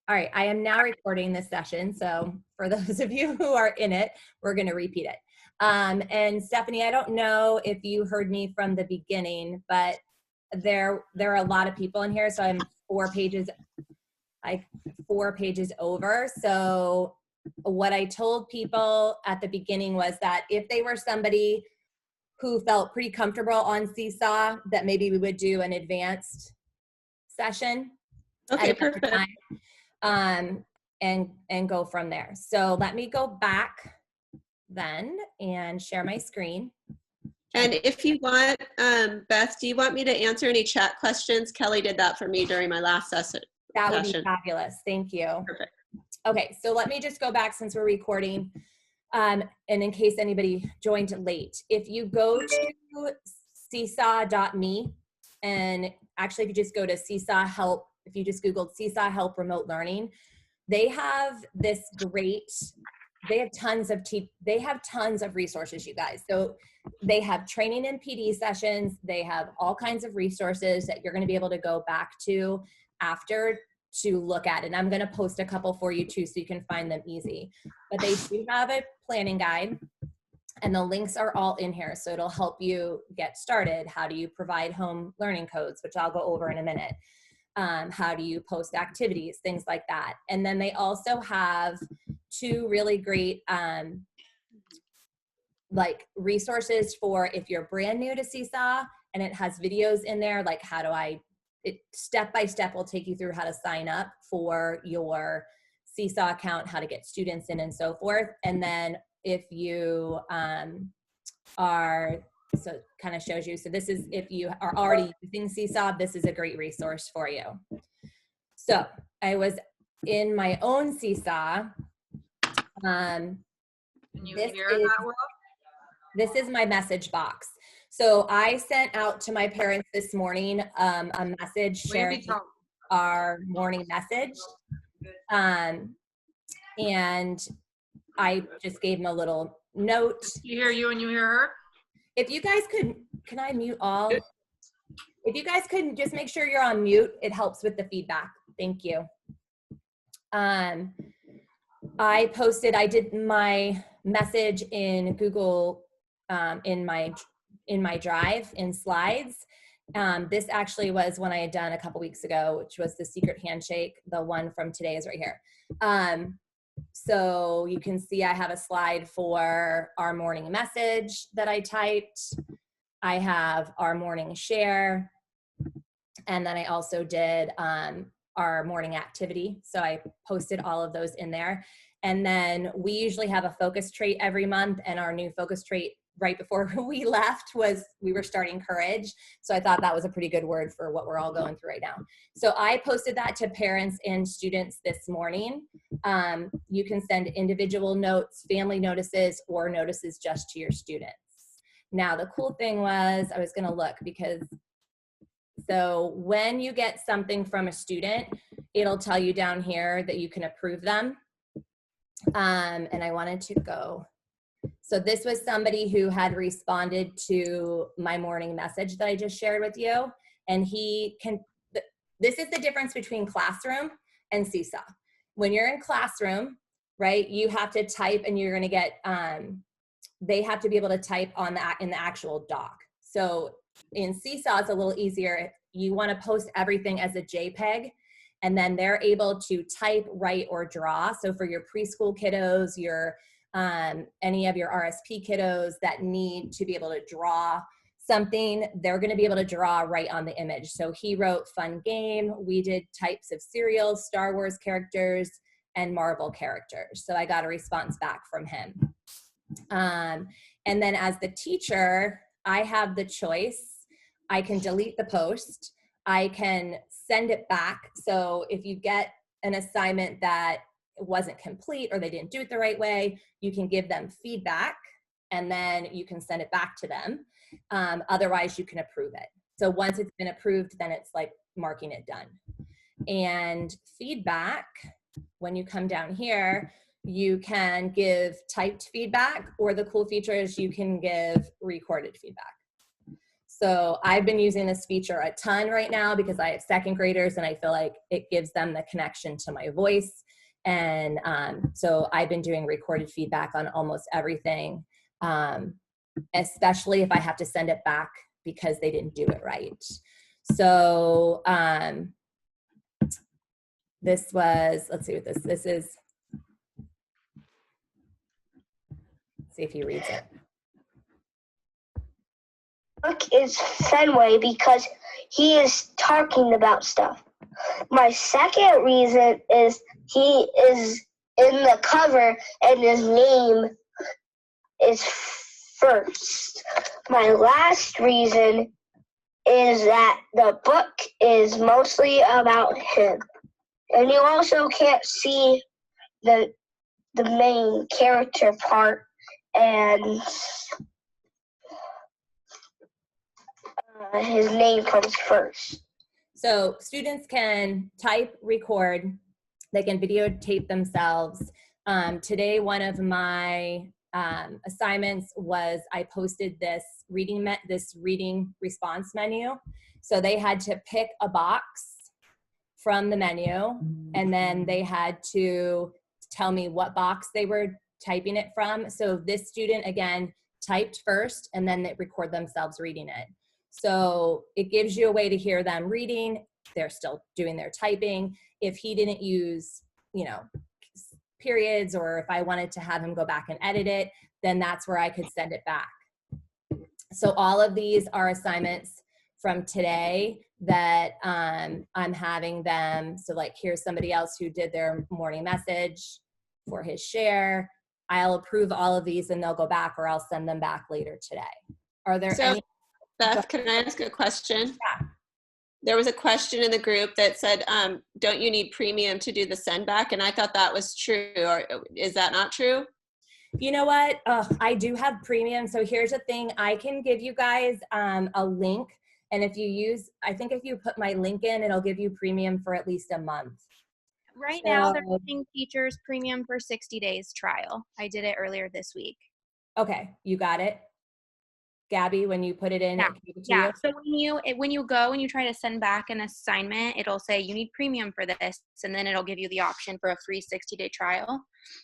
All right, I am now recording this session. So for those of you who are in it, we're going to repeat it. And Stephanie, I don't know if you heard me from the beginning, but there are a lot of people in here. So I'm 4 pages over. So what I told people at the beginning was that if they were somebody who felt pretty comfortable on Seesaw, that maybe we would do an advanced session Okay, at another perfect. time, and go from there. So let me go back then and share my screen. And if you want, Beth, do you want me to answer any chat questions? Kelly did that for me during my last session. That would be fabulous. Thank you. Perfect. Okay, so let me just go back since we're recording, and in case anybody joined late. If you go to seesaw.me, and actually if you just go to Seesaw Help, if you just Googled Seesaw Help Remote Learning, they have this great, they have tons of resources, you guys. So they have training and PD sessions. They have all kinds of resources that you're going to be able to go back to after to look at. And I'm going to post a couple for you too, so you can find them easy. But they do have a planning guide, and the links are all in here. So it'll help you get started. How do you provide home learning codes, which I'll go over in a minute. How do you post activities, things like that. And then they also have 2 really great like resources for if you're brand new to Seesaw, and it has videos in there, like step by step will take you through how to sign up for your Seesaw account, how to get students in, and so forth. And then if you so it kind of shows you, so this is if you are already using Seesaw, this is a great resource for you. So I was in my own Seesaw. Can you hear that well? This is my message box. So I sent out to my parents this morning a message sharing our morning message. And I just gave them a little note. You hear you and you hear her? If you guys could, can I mute all? If you guys could just make sure you're on mute, it helps with the feedback. Thank you. I did my message in Google, in my Drive in Slides. This actually was one I had done a couple weeks ago, which was the secret handshake. The one from today is right here. So you can see I have a slide for our morning message that I typed. I have our morning share. And then I also did our morning activity. So I posted all of those in there. And then we usually have a focus trait every month, and our new focus trait right before we left was we were starting courage. So I thought that was a pretty good word for what we're all going through right now. So I posted that to parents and students this morning. You can send individual notes, family notices, or notices just to your students. Now, the cool thing was, I was going to look so when you get something from a student, it'll tell you down here that you can approve them. And I wanted to go. So this was somebody who had responded to my morning message that I just shared with you. And this is the difference between classroom and Seesaw. When you're in classroom, right, you have to type, and you're going to get, they have to be able to type in the actual doc. So in Seesaw, it's a little easier. You want to post everything as a JPEG, and then they're able to type, write, or draw. So for your preschool kiddos, any of your RSP kiddos that need to be able to draw something, they're going to be able to draw right on the image. So he wrote fun game. We did types of cereals, Star Wars characters, and Marvel characters. So I got a response back from him. And then as the teacher, I have the choice. I can delete the post. I can send it back. So if you get an assignment that wasn't complete or they didn't do it the right way, you can give them feedback, and then you can send it back to them. Otherwise, you can approve it. So once it's been approved, then it's like marking it done. And feedback, when you come down here, you can give typed feedback, or the cool feature is you can give recorded feedback. So I've been using this feature a ton right now because I have second graders and I feel like it gives them the connection to my voice. And so I've been doing recorded feedback on almost everything, especially if I have to send it back because they didn't do it right. So this was, let's see what this is. Let's see if he reads it. Book is Fenway because he is talking about stuff. My second reason is he is in the cover and his name is first. My last reason is that the book is mostly about him. And you also can't see the main character part, and his name comes first. So students can type, record, they can videotape themselves. Today, one of my assignments was I posted this reading response menu. So they had to pick a box from the menu, and then they had to tell me what box they were typing it from. So this student, again, typed first, and then they record themselves reading it. So it gives you a way to hear them reading. They're still doing their typing. If he didn't use, you know, periods, or if I wanted to have him go back and edit it, then that's where I could send it back. So all of these are assignments from today that I'm having them. So like, here's somebody else who did their morning message for his share. I'll approve all of these and they'll go back, or I'll send them back later today. Are there any? Beth, can I ask a question? Yeah. There was a question in the group that said, don't you need premium to do the send back? And I thought that was true. Or is that not true? You know what? I do have premium. So here's the thing. I can give you guys a link. And if you use, I think if you put my link in, it'll give you premium for at least a month. Right now, they're giving teachers premium for 60 days trial. I did it earlier this week. Okay, you got it. Gabby, when you put it in, Yeah. it gave it to Yeah. you? So when you go and you try to send back an assignment, it'll say you need premium for this, and then it'll give you the option for a free 60-day trial.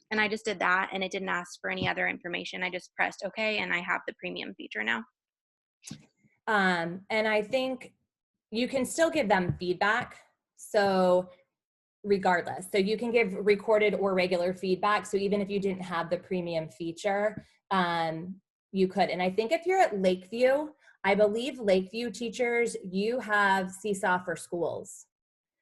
And I just did that, and it didn't ask for any other information. I just pressed OK, and I have the premium feature now. And I think you can still give them feedback. So regardless, so you can give recorded or regular feedback. So even if you didn't have the premium feature, you could. And I think if you're at Lakeview, I believe Lakeview teachers, you have SeeSaw for Schools.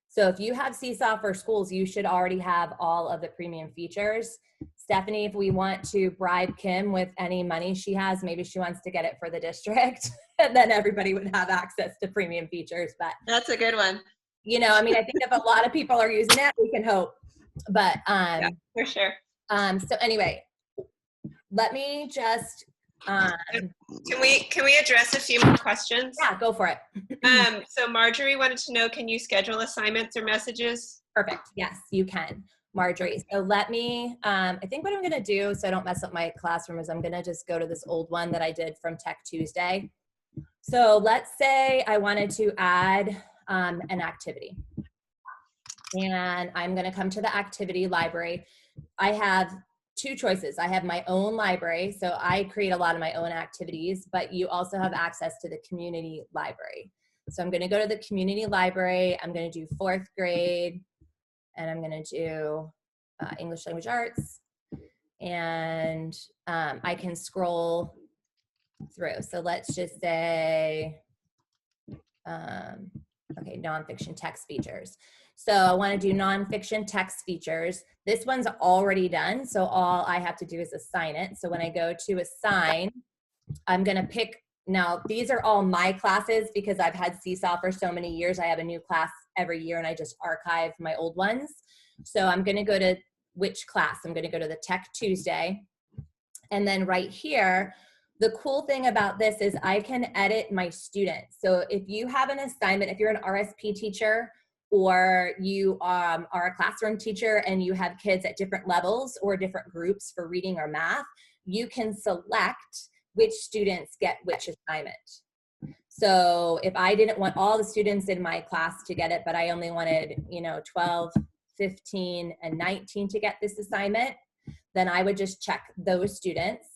So if you have SeeSaw for Schools, you should already have all of the premium features. Stephanie, if we want to bribe Kim with any money she has, maybe she wants to get it for the district, and then everybody would have access to premium features. But that's a good one. You know, I mean, I think if a lot of people are using it, we can hope. But yeah, for sure. So anyway, let me just can we address a few more questions? Yeah, go for it. So Marjorie wanted to know, can you schedule assignments or messages? Perfect. Yes, you can, Marjorie. So let me, I think what I'm going to do, so I don't mess up my classroom, is I'm going to just go to this old one that I did from Tech Tuesday. So let's say I wanted to add an activity. And I'm going to come to the activity library. I have two choices. I have my own library, so I create a lot of my own activities, but you also have access to the community library. So I'm going to go to the community library. I'm going to do 4th grade, and I'm going to do English language arts, and I can scroll through. So let's just say, okay, nonfiction text features. So I want to do nonfiction text features. This one's already done, so all I have to do is assign it. So when I go to assign, I'm going to pick, now these are all my classes because I've had SeeSaw for so many years. I have a new class every year and I just archive my old ones. So I'm going to go to which class? I'm going to go to the Tech Tuesday. And then right here, the cool thing about this is I can edit my students. So if you have an assignment, if you're an RSP teacher, or you are a classroom teacher and you have kids at different levels or different groups for reading or math, you can select which students get which assignment. So if I didn't want all the students in my class to get it, but I only wanted, 12, 15, and 19 to get this assignment, then I would just check those students.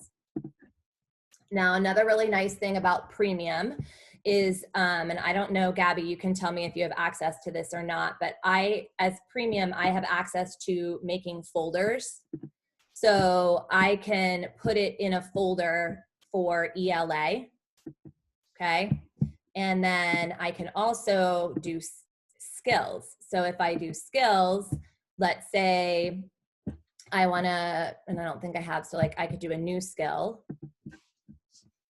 Now, another really nice thing about Premium is, and I don't know, Gabby, you can tell me if you have access to this or not, but as Premium, I have access to making folders. So I can put it in a folder for ELA, okay? And then I can also do skills. So if I do skills, let's say I wanna, and I don't think I have, so like I could do a new skill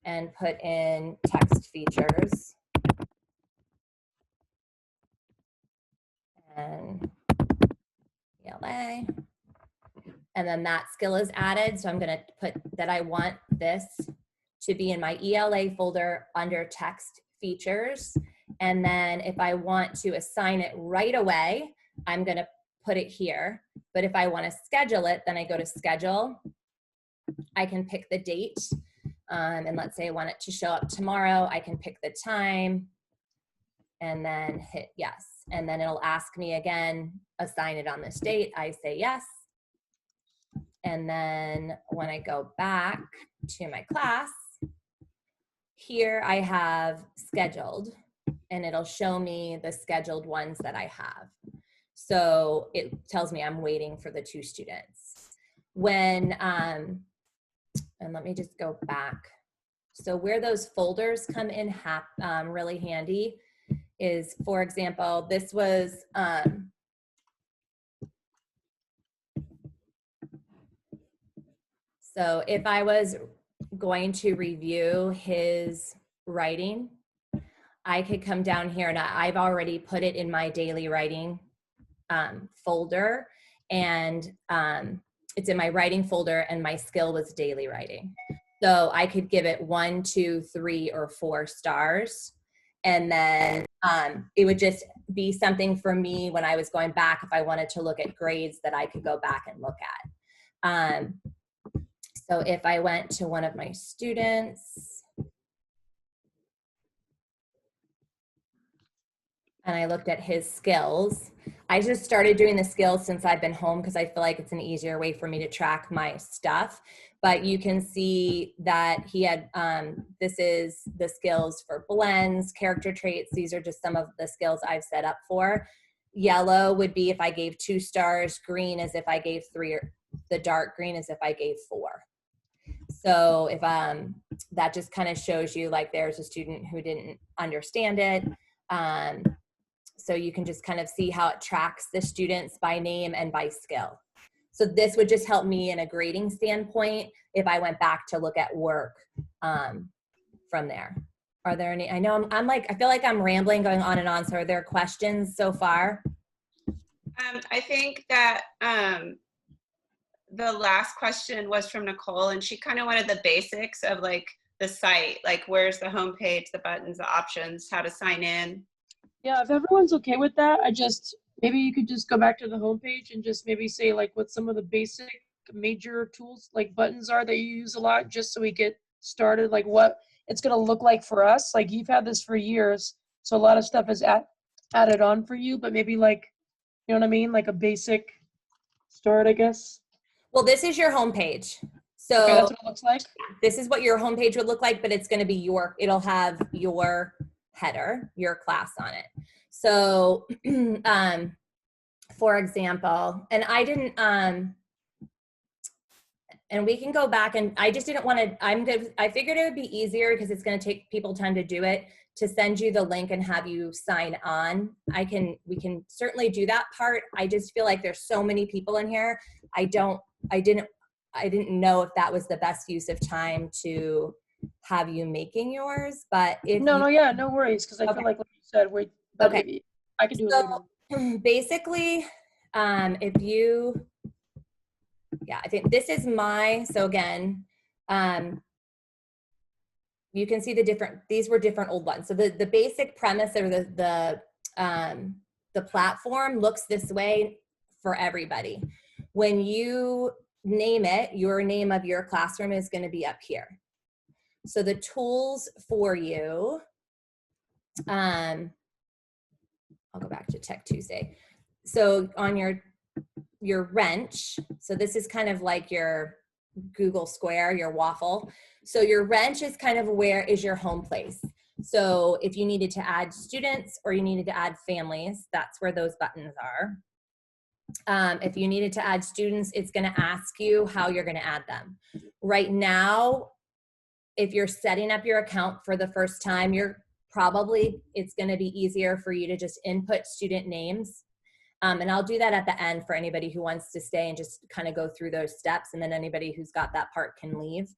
and put in text features. And ELA. And then that skill is added. So I'm gonna put that I want this to be in my ELA folder under text features. And then if I want to assign it right away, I'm gonna put it here. But if I wanna schedule it, then I go to schedule. I can pick the date. And let's say I want it to show up tomorrow. I can pick the time and then hit yes. And then it'll ask me again, assign it on this date. I say yes. And then when I go back to my class, here I have scheduled, and it'll show me the scheduled ones that I have. So it tells me I'm waiting for the 2 students. When, and let me just go back. So where those folders come in really handy is, for example, this was, so if I was going to review his writing, I could come down here, and I've already put it in my daily writing folder, and it's in my writing folder, and my skill was daily writing. So I could give it 1, 2, 3, or 4 stars. And then it would just be something for me when I was going back, if I wanted to look at grades, that I could go back and look at. So if I went to one of my students and I looked at his skills, I just started doing the skills since I've been home because I feel like it's an easier way for me to track my stuff. But you can see that he had, this is the skills for blends, character traits. These are just some of the skills I've set up for. Yellow would be if I gave 2 stars, green is if I gave 3, or the dark green is if I gave 4. So if that just kind of shows you, like, there's a student who didn't understand it. So you can just kind of see how it tracks the students by name and by skill. So this would just help me in a grading standpoint if I went back to look at work from there. Are there any, I know I'm like, I feel like I'm rambling, going on and on. So are there questions so far? I think that the last question was from Nicole, and she kind of wanted the basics of like the site, like where's the homepage, the buttons, the options, how to sign in. Yeah, if everyone's okay with that, maybe you could just go back to the homepage and just maybe say like what some of the basic major tools like buttons are that you use a lot, just so we get started, like what it's going to look like for us. Like you've had this for years, so a lot of stuff is added on for you, but maybe like, you know what I mean? Like a basic start, I guess. Well, this is your homepage. So okay, that's what it looks like. This is what your homepage would look like, but it's going to be it'll have your header, your class on it. So, for example, and I didn't, and we can go back, and I just didn't want to, I figured it would be easier because it's going to take people time to do it, to send you the link and have you sign on. We can certainly do that part. I just feel like there's so many people in here. I didn't know if that was the best use of time to have you making yours, but if no worries, because I feel like you said, okay, I can do it later. Basically, if you, I think this is so again, you can see these were different old ones. So the basic premise of the platform looks this way for everybody. When you name it, your name of your classroom is going to be up here. So the tools for you I'll go back to Tech Tuesday. So on your wrench, so this is kind of like your Google Square, your waffle. So your wrench is kind of where is your home place. So if you needed to add students or you needed to add families, that's where those buttons are. If you needed to add students, it's going to ask you how you're going to add them. Right now, if you're setting up your account for the first time, it's going to be easier for you to just input student names. And I'll do that at the end for anybody who wants to stay and just kind of go through those steps. And then anybody who's got that part can leave.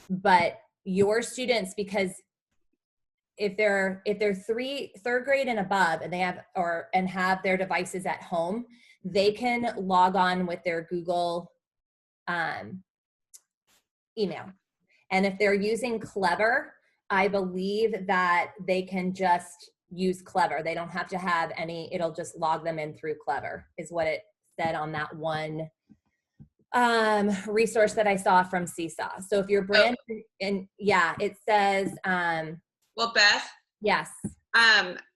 But your students, because if they're third grade and above and they have their devices at home, they can log on with their Google email. And if they're using Clever, I believe that they can just use Clever. They don't have to have it'll just log them in through Clever, is what it said on that one resource that I saw from SeeSaw. So if you're brand new, and yeah, it says, well, Beth, yes.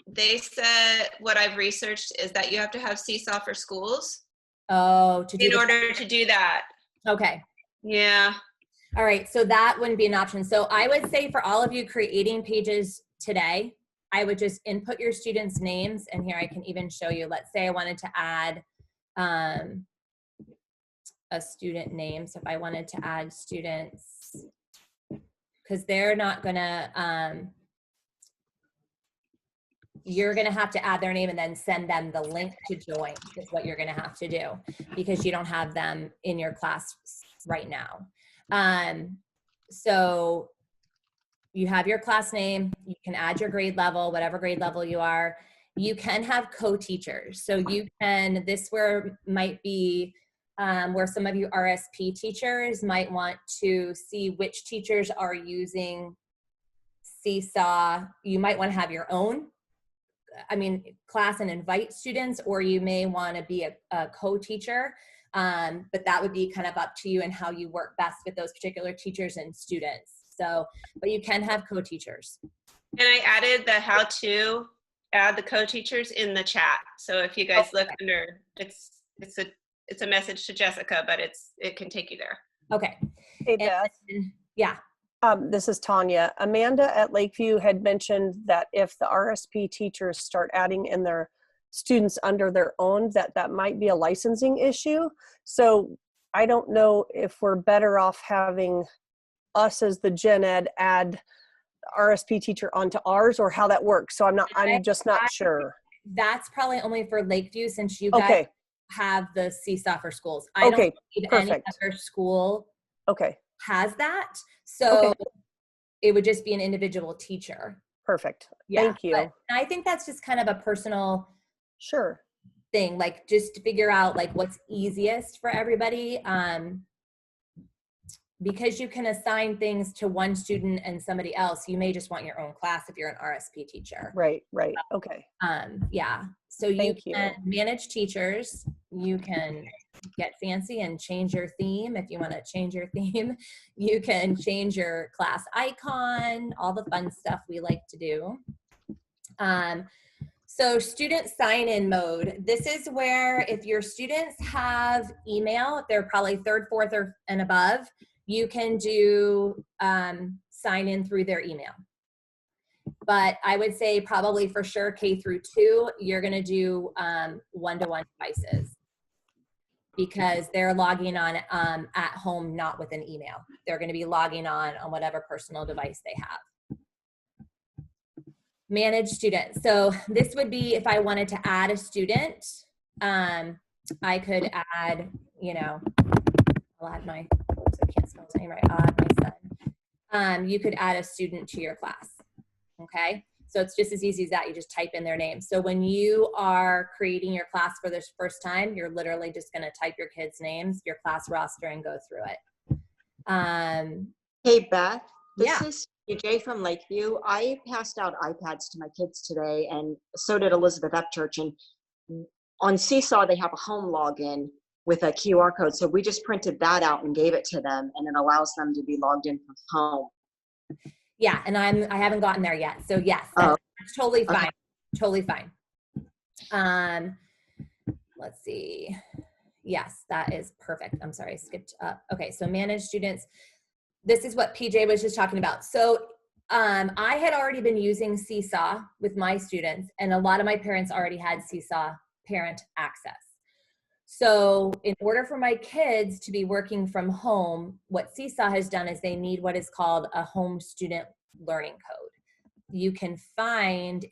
They said what I've researched is that you have to have SeeSaw for schools. Oh, in order to do that. Okay. Yeah. All right. So that wouldn't be an option. So I would say for all of you creating pages today, I would just input your students' names. And here I can even show you, let's say I wanted to add a student name. So if I wanted to add students, because they're not gonna, you're gonna have to add their name and then send them the link to join is what you're gonna have to do, because you don't have them in your class right now. So you have your class name, you can add your grade level, whatever grade level you are. You can have co-teachers. So you can, might be where some of you RSP teachers might want to see which teachers are using SeeSaw. You might want to have your own, class and invite students, or you may want to be a co-teacher. But that would be kind of up to you and how you work best with those particular teachers and students. So, but you can have co-teachers. And I added the how to add the co-teachers in the chat. So if you guys look under, it's a message to Jessica, but it can take you there. Okay. Hey, Beth. Yeah. This is Tanya. Amanda at Lakeview had mentioned that if the RSP teachers start adding in their students under their own, that might be a licensing issue. So I don't know if we're better off having us as the gen ed add RSP teacher onto ours, or how that works. So I'm just not sure. That's probably only for Lakeview, since you guys have the SeeSaw for schools. I don't believe any other school has that. So it would just be an individual teacher. Perfect. Yeah, thank you. I think that's just kind of a personal thing, like just to figure out like what's easiest for everybody. Because you can assign things to one student and somebody else, you may just want your own class if you're an RSP teacher. Right. Okay. Yeah. So you can manage teachers. You can get fancy and change your theme. If you want to change your theme, you can change your class icon, all the fun stuff we like to do. So student sign-in mode. This is where if your students have email, if they're probably third, fourth, and above, you can do sign in through their email. But I would say probably for sure K through 2, you're gonna do one-to-one devices, because they're logging on at home, not with an email. They're gonna be logging on whatever personal device they have. Manage students. So this would be if I wanted to add a student, I could add, I'll add my, I can't spell his name right. I'll add my son. You could add a student to your class. Okay. So it's just as easy as that. You just type in their name. So when you are creating your class for the first time, you're literally just going to type your kids' names, your class roster, and go through it. Hey, Beth. This is CJ from Lakeview. I passed out iPads to my kids today, and so did Elizabeth Upchurch. And on SeeSaw, they have a home login with a QR code. So we just printed that out and gave it to them, and it allows them to be logged in from home. Yeah, and I haven't gotten there yet. So yes, Oh. that's totally Okay. fine. Totally fine. Let's see. Yes, that is perfect. I'm sorry, I skipped up. Okay, so manage students. This is what PJ was just talking about. So I had already been using SeeSaw with my students, and a lot of my parents already had SeeSaw parent access. So in order for my kids to be working from home, what SeeSaw has done is they need what is called a home student learning code. You can find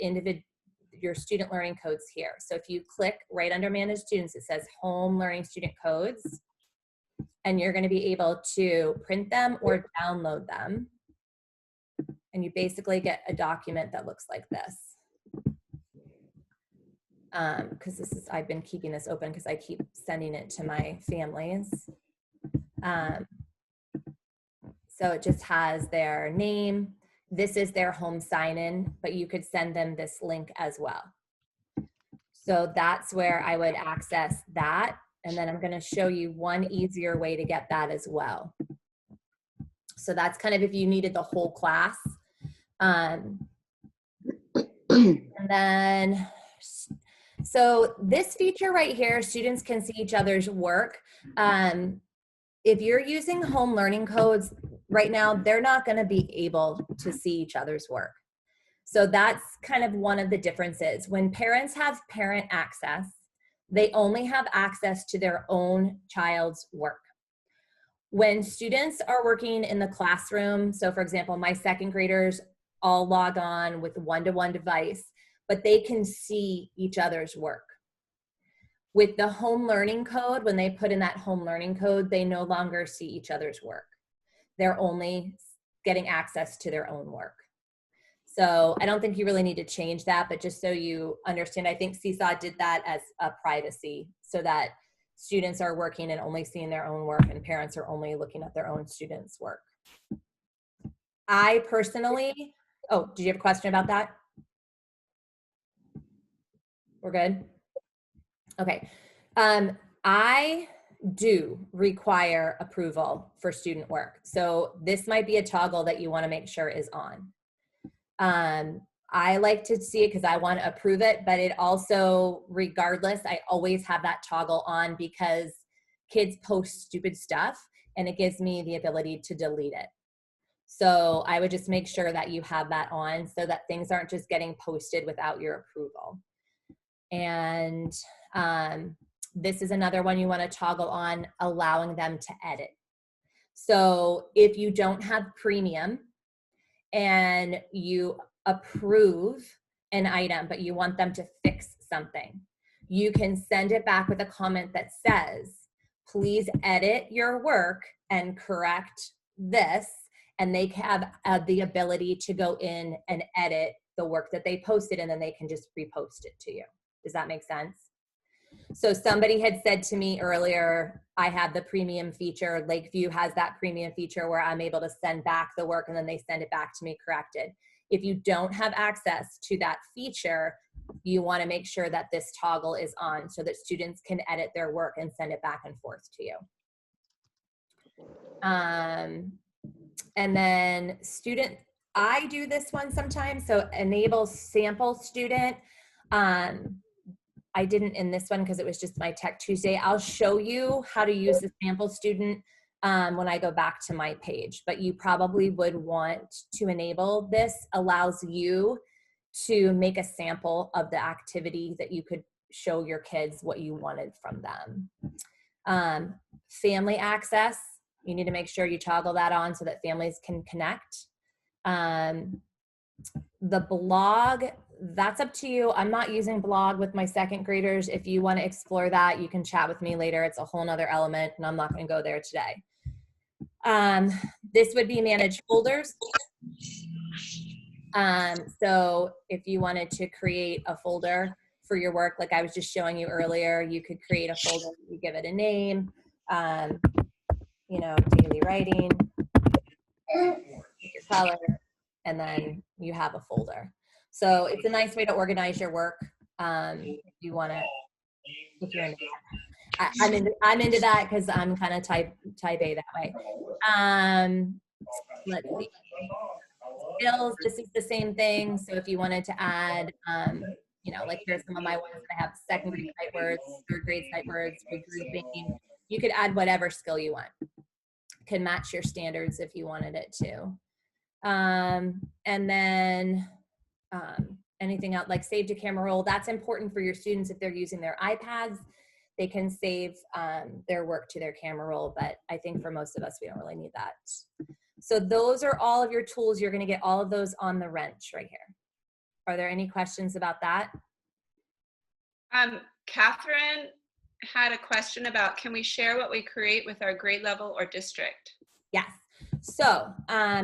your student learning codes here. So if you click right under Manage Students, it says Home Learning Student Codes, and you're going to be able to print them or download them. And you basically get a document that looks like this. Because I've been keeping this open because I keep sending it to my families. So it just has their name. This is their home sign-in, but you could send them this link as well. So that's where I would access that. And then I'm going to show you one easier way to get that as well. So that's kind of if you needed the whole class. And then, so this feature right here, students can see each other's work. If you're using home learning codes right now, they're not going to be able to see each other's work. So that's kind of one of the differences. When parents have parent access, they only have access to their own child's work. When students are working in the classroom, so for example, my second graders all log on with one-to-one device, but they can see each other's work. With the home learning code, when they put in that home learning code, they no longer see each other's work. They're only getting access to their own work. So I don't think you really need to change that, but just so you understand, I think SeeSaw did that as a privacy so that students are working and only seeing their own work and parents are only looking at their own students' work. I personally, oh, did you have a question about that? We're good? Okay. I do require approval for student work. So this might be a toggle that you want to make sure is on. I like to see it because I want to approve it, but it also, regardless, I always have that toggle on because kids post stupid stuff and it gives me the ability to delete it. So I would just make sure that you have that on so that things aren't just getting posted without your approval. And this is another one you want to toggle on, allowing them to edit. So if you don't have premium and you approve an item, but you want them to fix something, you can send it back with a comment that says, please edit your work and correct this. And they have the ability to go in and edit the work that they posted, and then they can just repost it to you. Does that make sense? So somebody had said to me earlier, I have the premium feature. Lakeview has that premium feature where I'm able to send back the work and then they send it back to me corrected. If you don't have access to that feature, you want to make sure that this toggle is on so that students can edit their work and send it back and forth to you. And then student, I do this one sometimes. So enable sample student. I didn't in this one because it was just my Tech Tuesday. I'll show you how to use the sample student when I go back to my page, but you probably would want to enable this. Allows you to make a sample of the activity that you could show your kids what you wanted from them. Family access, you need to make sure you toggle that on so that families can connect. The blog, that's up to you. I'm not using blog with my second graders. If you want to explore that, you can chat with me later. It's a whole nother element and I'm not going to go there today. This would be manage folders. So if you wanted to create a folder for your work, like I was just showing you earlier, you could create a folder, you give it a name, you know, daily writing, your color, and then you have a folder. So it's a nice way to organize your work. If you want to, if you're into that. I'm into that because I'm kind of type A that way. Let's see. skills, this is the same thing. So if you wanted to add, you know, like here's some of my ones that I have: second grade sight words, third grade sight words, regrouping. You could add whatever skill you want. Can match your standards if you wanted it to. And then anything else like save to camera roll, that's important for your students if they're using their iPads. They can save their work to their camera roll, but I think for most of us, we don't really need that. So those are all of your tools. You're gonna get all of those on the wrench right here. Are there any questions about that? Catherine had a question about, can we share what we create with our grade level or district? Yes. So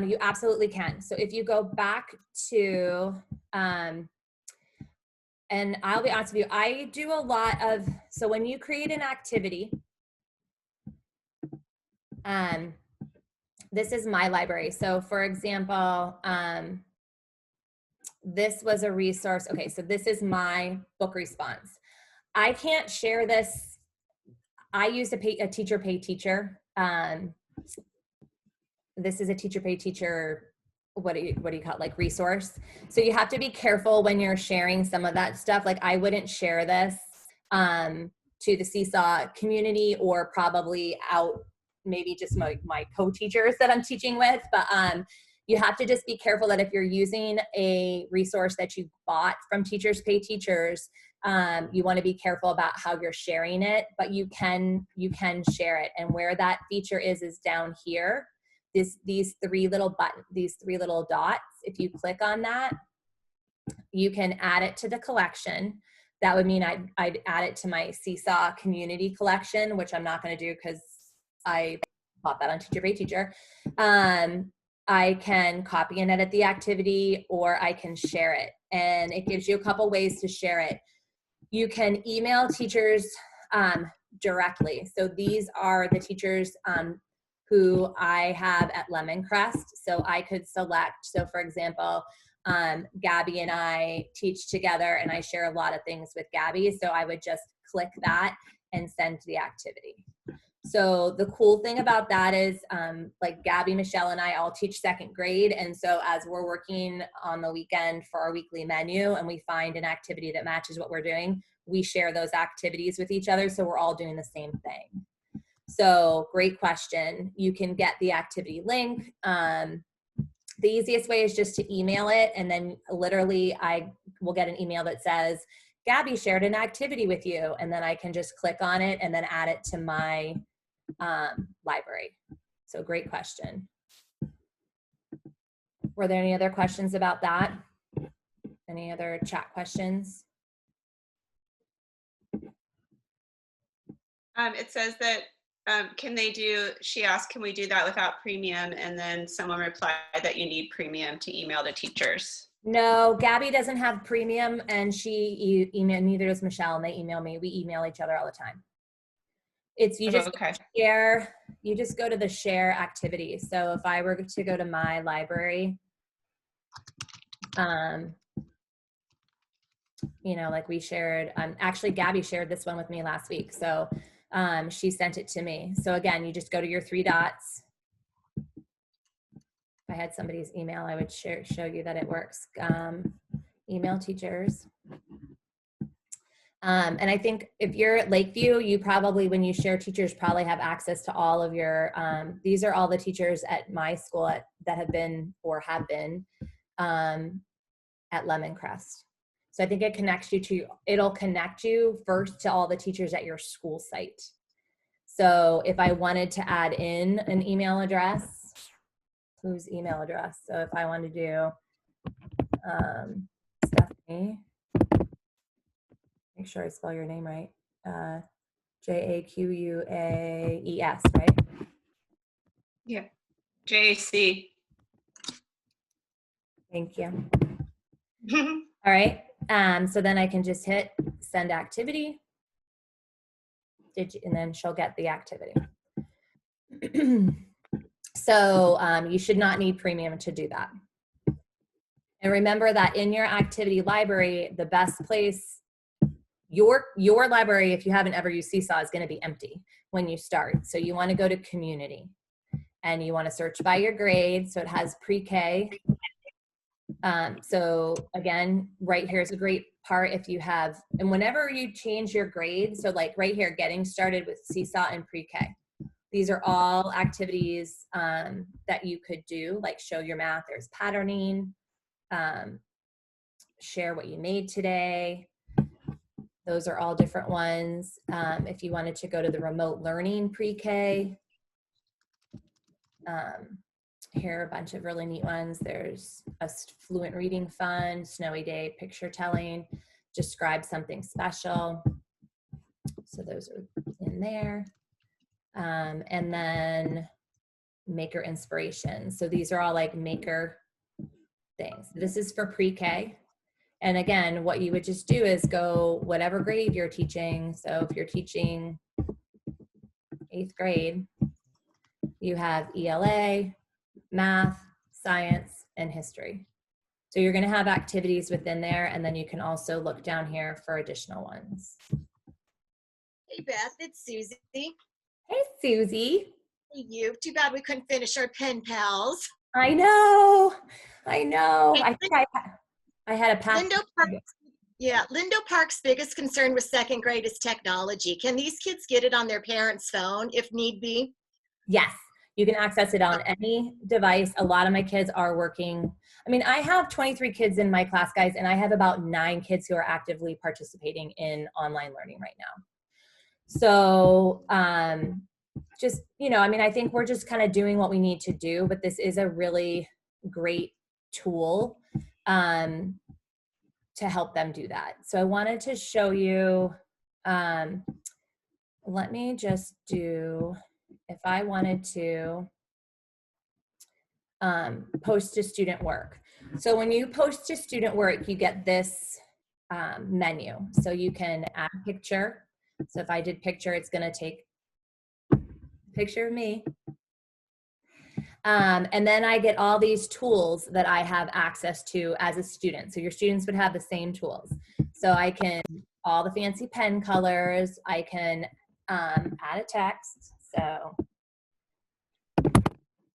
you absolutely can. So if you go back to, and I'll be honest with you, I do a lot of, so when you create an activity, this is my library. So for example, this was a resource. Okay, so this is my book response. I can't share this. I use a teacher pay teacher. This is a teacher pay teacher, what do you call it, like resource. So you have to be careful when you're sharing some of that stuff. Like I wouldn't share this to the SeeSaw community, or probably out maybe just my co-teachers that I'm teaching with. But you have to just be careful that if you're using a resource that you bought from Teachers Pay Teachers, you want to be careful about how you're sharing it, but you can share it. And where that feature is down here. These three little dots. If you click on that, you can add it to the collection. That would mean I'd add it to my SeeSaw community collection, which I'm not going to do because I bought that on Teacher Pay Teacher. I can copy and edit the activity, or I can share it. And it gives you a couple ways to share it. You can email teachers directly. So these are the teachers who I have at Lemoncrest. So I could select, so for example, Gabby and I teach together and I share a lot of things with Gabby. So I would just click that and send the activity. So the cool thing about that is like Gabby, Michelle, and I all teach second grade. And so as we're working on the weekend for our weekly menu and we find an activity that matches what we're doing, we share those activities with each other. So we're all doing the same thing. So great question. You can get the activity link. The easiest way is just to email it. And then literally I will get an email that says, Gabby shared an activity with you. And then I can just click on it and then add it to my library. So great question. Were there any other questions about that? Any other chat questions? It says that, she asked, can we do that without premium? And then someone replied that you need premium to email to teachers. No, Gabby doesn't have premium, and she neither does Michelle, and they email me. We email each other all the time. It's you just share, you just go to the share activity. So if I were to go to my library, you know, like we shared, actually Gabby shared this one with me last week. So she sent it to me. So again, you just go to your three dots. If I had somebody's email, I would show you that it works. Email teachers. And I think if you're at Lakeview, you probably, when you share teachers, probably have access to all of your, these are all the teachers at my school that have been or have been at Lemoncrest. So I think it connects you to, it'll connect you first to all the teachers at your school site. So if I wanted to add in an email address, whose email address? So if I want to do Stephanie, make sure I spell your name right. Jaquaes, right? Yeah. JAC. Thank you. All right. So then I can just hit send activity. And then she'll get the activity. So you should not need premium to do that. And remember that in your activity library, the best place, your library, if you haven't ever used SeeSaw, is going to be empty when you start. So you want to go to community and you want to search by your grade. So it has pre-K So again, right here is a great part if you have, and whenever you change your grade, so like right here, getting started with SeeSaw and pre-K. These are all activities that you could do, like show your math, there's patterning, share what you made today. Those are all different ones. If you wanted to go to the remote learning pre-K, here are a bunch of really neat ones. There's a fluent reading fun, snowy day, picture telling, describe something special. So those are in there. And then maker inspiration. So these are all like maker things. This is for pre-K. And again, what you would just do is go whatever grade you're teaching. So if you're teaching 8th grade, you have ELA, math, science, and history. So you're going to have activities within there, and then you can also look down here for additional ones. Hey Beth, it's Susie. Hey Susie. Hey you. Too bad we couldn't finish our pen pals. I know. I Hey, think I had a pass. Lindo Park's biggest concern with 2nd grade is technology. Can these kids get it on their parents' phone if need be? Yes, you can access it on any device. A lot of my kids are working. I mean, I have 23 kids in my class, guys, and I have about 9 kids who are actively participating in online learning right now. So just, you know, I mean, I think we're just kind of doing what we need to do, but this is a really great tool to help them do that. So I wanted to show you, let me just do, if I wanted to post to student work. So when you post to student work, you get this menu. So you can add a picture. So if I did picture, it's gonna take a picture of me. And then I get all these tools that I have access to as a student. So your students would have the same tools. So I can, all the fancy pen colors, I can add a text. So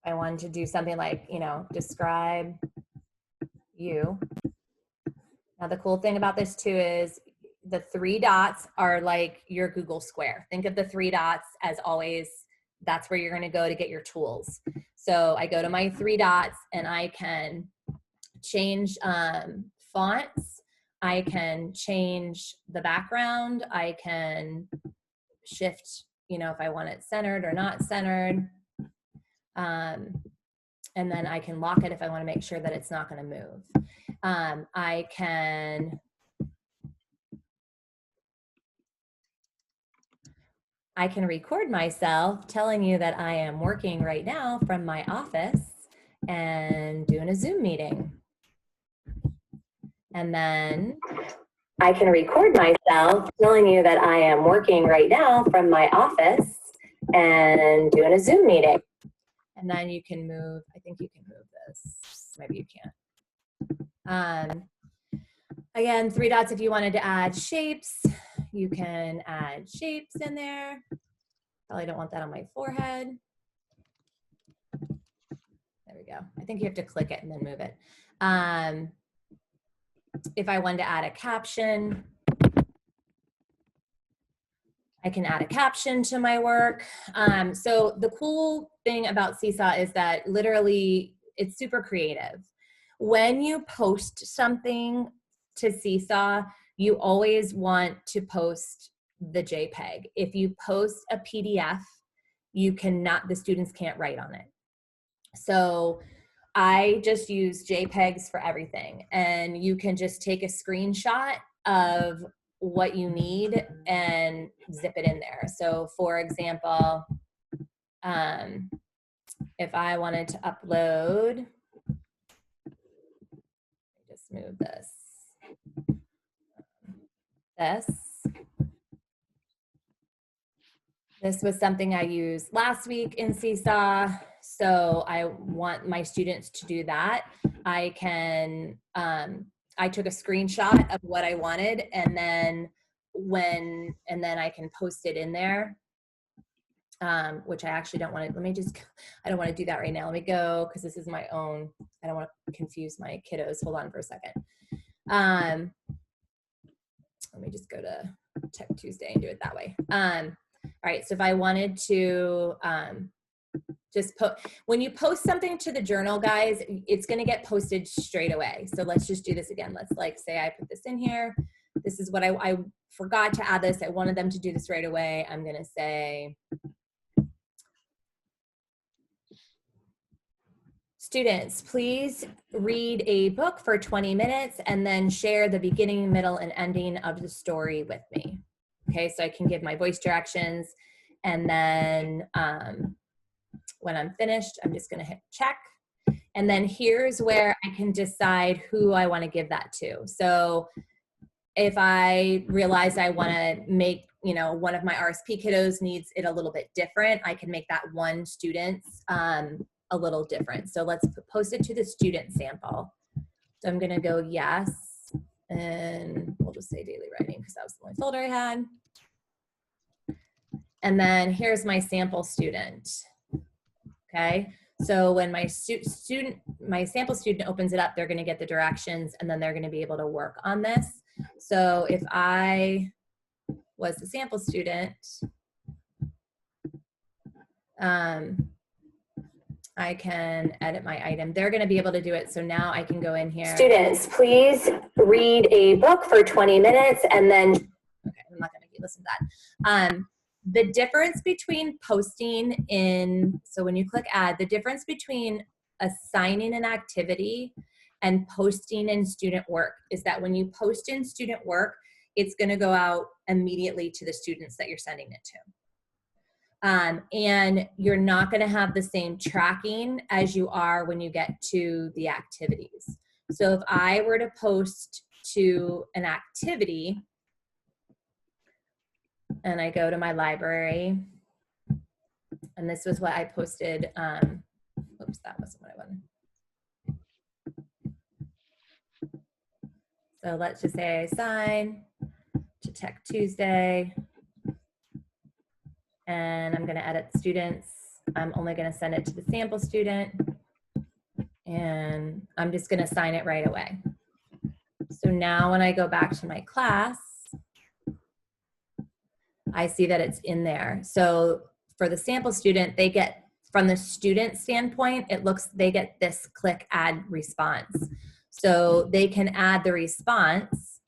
I wanted to do something like, you know, describe you. Now the cool thing about this too is the 3 dots are like your Google Square. Think of the 3 dots as always, that's where you're gonna go to get your tools. So I go to my 3 dots and I can change fonts. I can change the background. I can shift, you know, if I want it centered or not centered. And then I can lock it if I want to make sure that it's not going to move. I can record myself telling you that I am working right now from my office and doing a Zoom meeting. And then I can record myself telling you that I am working right now from my office and doing a Zoom meeting. And then you can move, I think you can move this, maybe you can't. Again, 3 dots if you wanted to add shapes, you can add shapes in there. Probably don't want that on my forehead. There we go. I think you have to click it and then move it. If I wanted to add a caption, I can add a caption to my work. So the cool thing about SeeSaw is that literally it's super creative. When you post something to SeeSaw, you always want to post the JPEG. If you post a PDF, you cannot, the students can't write on it. So I just use JPEGs for everything. And you can just take a screenshot of what you need and zip it in there. So for example, if I wanted to upload, just move this. This was something I used last week in SeeSaw, so I want my students to do that. I can, I took a screenshot of what I wanted, and then I can post it in there. which I actually don't want to, I don't want to do that right now. Let me go, because this is my own, I don't want to confuse my kiddos. Hold on for a second. Let me just go to Tech Tuesday and do it that way. All right, so if I wanted to just put, when you post something to the journal, guys, it's gonna get posted straight away. So let's just do this again. Let's like say I put this in here. This is what I forgot to add this. I wanted them to do this right away. I'm gonna say, students, please read a book for 20 minutes and then share the beginning, middle, and ending of the story with me. Okay, so I can give my voice directions, and then when I'm finished, I'm just gonna hit check. And then here's where I can decide who I wanna give that to. So if I realize I wanna make, you know, one of my RSP kiddos needs it a little bit different, I can make that one student's a little different. So let's post it to the student sample. So I'm gonna go yes, and we'll just say daily writing because that was the only folder I had. And then here's my sample student. Okay, so when my sample student opens it up, they're gonna get the directions, and then they're gonna be able to work on this. So if I was the sample student, I can edit my item. They're gonna be able to do it. So now I can go in here. Students, please read a book for 20 minutes and then, okay, I'm not gonna make you listen to that. The difference between posting in, so when you click add, the difference between assigning an activity and posting in student work is that when you post in student work, it's gonna go out immediately to the students that you're sending it to. And you're not gonna have the same tracking as you are when you get to the activities. So if I were to post to an activity, and I go to my library, and this was what I posted, oops, that wasn't what I wanted. So let's just say I assign to Tech Tuesday, and I'm gonna edit students. I'm only gonna send it to the sample student, and I'm just gonna assign it right away. So now when I go back to my class, I see that it's in there. So for the sample student, they get, from the student standpoint, it looks, they get this click add response. So they can add the response,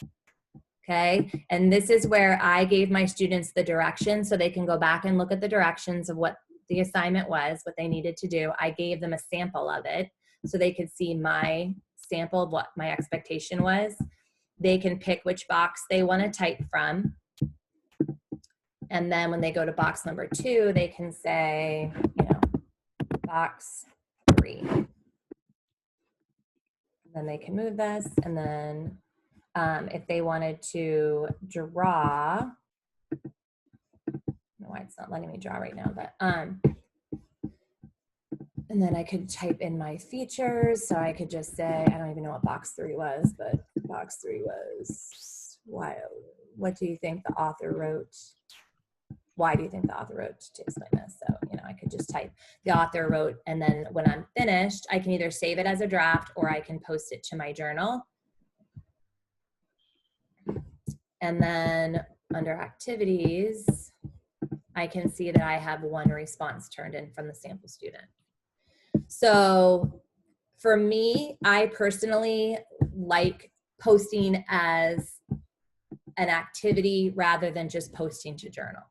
okay? And this is where I gave my students the directions so they can go back and look at the directions of what the assignment was, what they needed to do. I gave them a sample of it so they could see my sample of what my expectation was. They can pick which box they want to type from. And then when they go to box number 2, they can say, you know, box 3. And then they can move this. And then if they wanted to draw, I don't know why it's not letting me draw right now, but and then I could type in my features. So I could just say, I don't even know what box 3 was, but box 3 was, what do you think the author wrote? Why do you think the author wrote to explain this? So, you know, I could just type the author wrote, and then when I'm finished, I can either save it as a draft or I can post it to my journal. And then under activities, I can see that I have 1 response turned in from the sample student. So for me, I personally like posting as an activity rather than just posting to journal.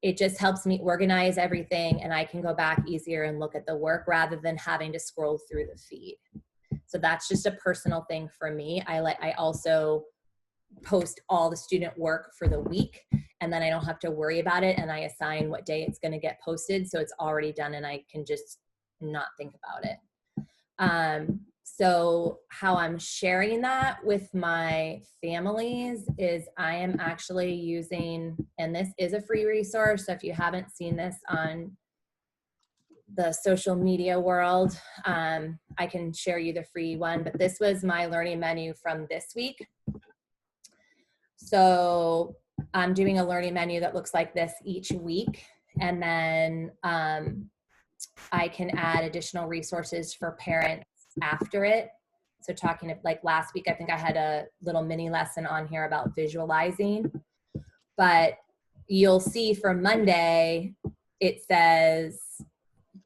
It just helps me organize everything, and I can go back easier and look at the work rather than having to scroll through the feed. So that's just a personal thing for me. I also post all the student work for the week, and then I don't have to worry about it, and I assign what day it's going to get posted, so it's already done and I can just not think about it. So how I'm sharing that with my families is I am actually using, and this is a free resource, so if you haven't seen this on the social media world, I can share you the free one, but this was my learning menu from this week. So I'm doing a learning menu that looks like this each week, And then I can add additional resources for parents after it. So talking like last week, I think I had a little mini lesson on here about visualizing, but you'll see for Monday, it says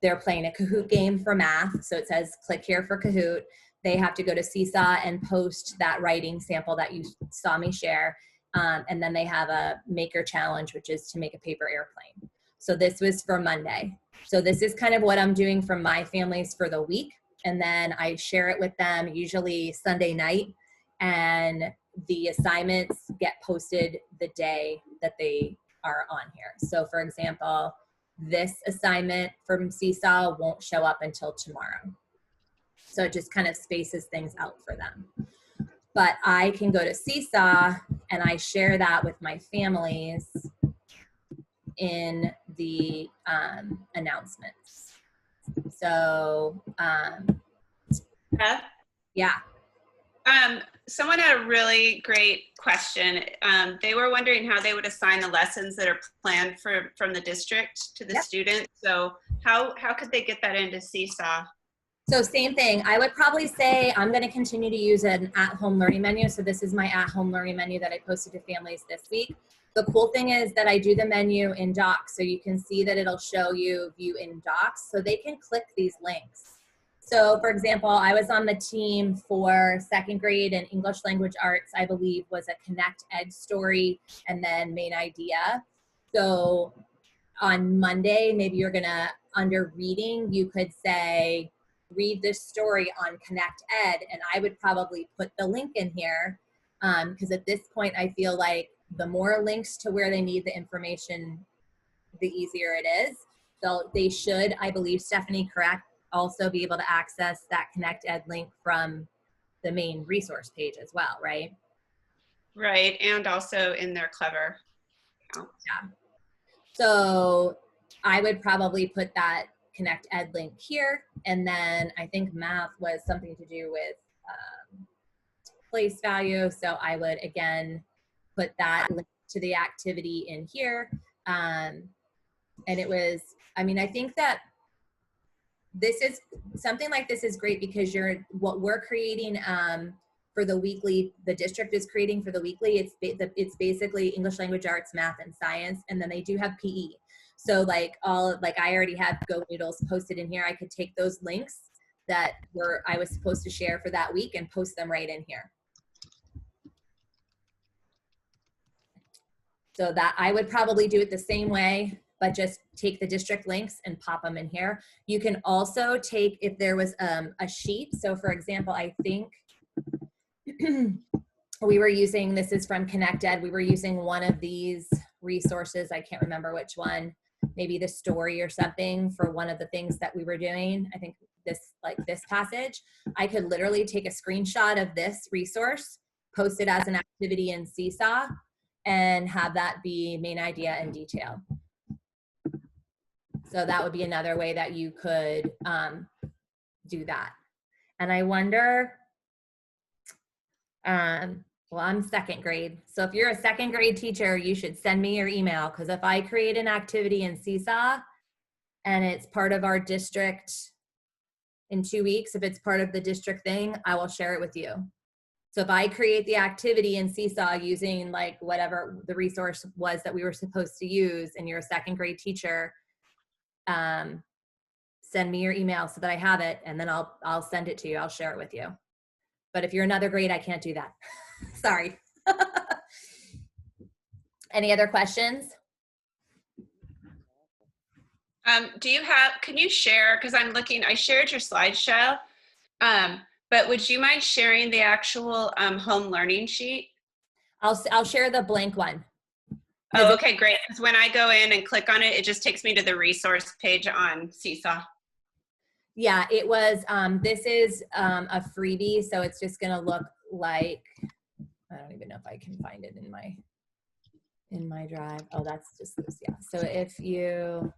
they're playing a Kahoot game for math. So it says click here for Kahoot. They have to go to SeeSaw and post that writing sample that you saw me share. And then they have a maker challenge, which is to make a paper airplane. So this was for Monday. So this is kind of what I'm doing for my families for the week. And then I share it with them usually Sunday night. And the assignments get posted the day that they are on here. So for example, this assignment from SeeSaw won't show up until tomorrow. So it just kind of spaces things out for them. But I can go to SeeSaw and I share that with my families in the announcements. So Beth? Yeah. Someone had a really great question. They were wondering how they would assign the lessons that are planned from the district to the students. So how could they get that into SeeSaw? So same thing. I would probably say I'm going to continue to use an at-home learning menu. So this is my at-home learning menu that I posted to families this week. The cool thing is that I do the menu in Docs. So you can see that it'll show you view in Docs. So they can click these links. So for example, I was on the team for second grade and English language arts, I believe was a Connect Ed story and then main idea. So on Monday, maybe you're gonna, under reading, you could say, read this story on Connect Ed, and I would probably put the link in here because at this point I feel like the more links to where they need the information, the easier it is. So they should, I believe, Stephanie, correct, also be able to access that Connect Ed link from the main resource page as well, right? Right, and also in their Clever account. Yeah. So I would probably put that Connect Ed link here. And then I think math was something to do with place value. So I would, again, put that link to the activity in here. And it was, I mean, I think that this is something like this is great because what we're creating for the weekly, the district is creating for the weekly, it's basically English language arts, math, and science, and then they do have PE. So like I already have Go Noodles posted in here. I could take those links that I was supposed to share for that week and post them right in here. So that I would probably do it the same way, but just take the district links and pop them in here. You can also take, if there was a sheet. So for example, I think we were using, this is from Connect Ed, we were using one of these resources. I can't remember which one, maybe the story or something for one of the things that we were doing. I think this passage, I could literally take a screenshot of this resource, post it as an activity in SeeSaw, and have that be main idea and detail. So that would be another way that you could do that. And I wonder, well, I'm second grade. So if you're a second grade teacher, you should send me your email, because if I create an activity in SeeSaw and it's part of our district in 2 weeks, if it's part of the district thing, I will share it with you. So if I create the activity in SeeSaw using like whatever the resource was that we were supposed to use, and you're a second grade teacher, send me your email so that I have it, and then I'll send it to you. I'll share it with you. But if you're another grade, I can't do that. Sorry. Any other questions? Can you share, because I'm looking, I shared your slideshow, but would you mind sharing the actual home learning sheet? I'll share the blank one. Oh, okay, great. Because when I go in and click on it, it just takes me to the resource page on SeeSaw. Yeah, it was, this is a freebie, so it's just gonna look like, I don't even know if I can find it in my drive. Oh, that's just this, yeah. So if you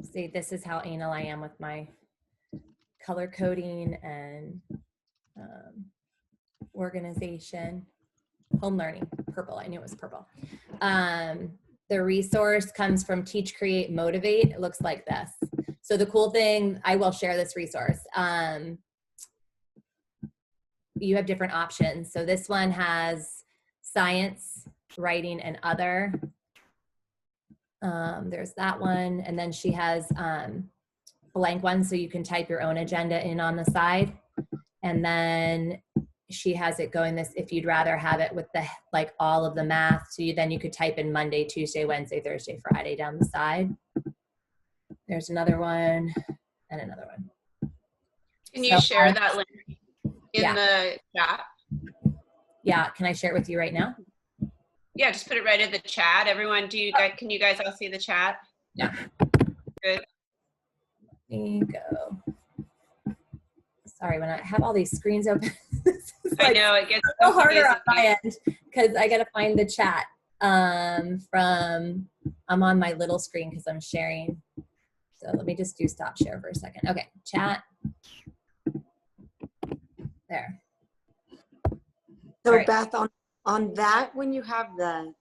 see, this is how anal I am with my color coding and organization. Home learning, purple, I knew it was purple. The resource comes from Teach, Create, Motivate. It looks like this. So the cool thing, I will share this resource. You have different options. So this one has science, writing, and other. There's that one. And then she has blank ones, so you can type your own agenda in on the side. And then she has it going this, if you'd rather have it with the, like all of the math. So then you could type in Monday, Tuesday, Wednesday, Thursday, Friday down the side. There's another one and another one. Can you share that link in the chat? Yeah, can I share it with you right now? Yeah, just put it right in the chat. Everyone, can you guys all see the chat? Yeah. Good. There you go. Sorry, when I have all these screens open, I know it gets so harder on my end because I gotta find the chat. I'm on my little screen because I'm sharing. So let me just do stop share for a second. Okay, chat. There. So Right. Beth, on that, when you have the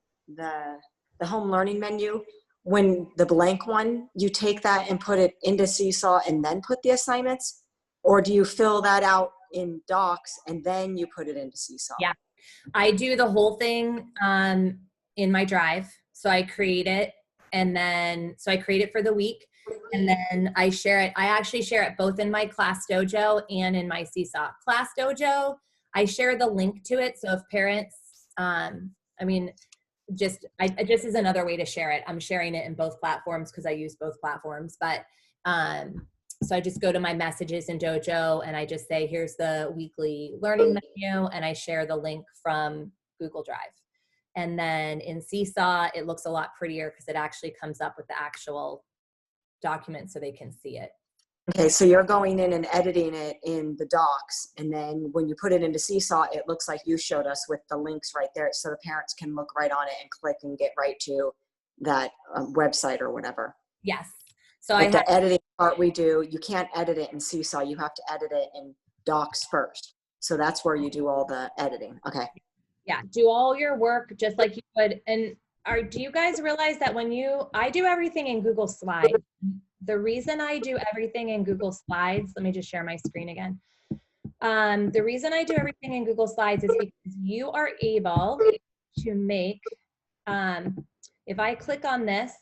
home learning menu, when the blank one, you take that and put it into Seesaw and then put the assignments? Or do you fill that out in Docs and then you put it into Seesaw? Yeah, I do the whole thing in my Drive. So I create it, and then I create it for the week, and then I share it. I actually share it both in my Class Dojo and in my Seesaw. Class Dojo, I share the link to it. So if parents, just is another way to share it. I'm sharing it in both platforms because I use both platforms. But so I just go to my messages in Dojo and I just say, here's the weekly learning menu, and I share the link from Google Drive. And then in Seesaw, it looks a lot prettier because it actually comes up with the actual document so they can see it. Okay, so you're going in and editing it in the Docs, and then when you put it into Seesaw, it looks like you showed us with the links right there, so the parents can look right on it and click and get right to that website or whatever. Yes. So like the editing part we do, you can't edit it in Seesaw. You have to edit it in Docs first. So that's where you do all the editing. Okay. Yeah, do all your work just like you would. And do you guys realize that I do everything in Google Slides. The reason I do everything in Google Slides, let me just share my screen again. The reason I do everything in Google Slides is because you are able to make, if I click on this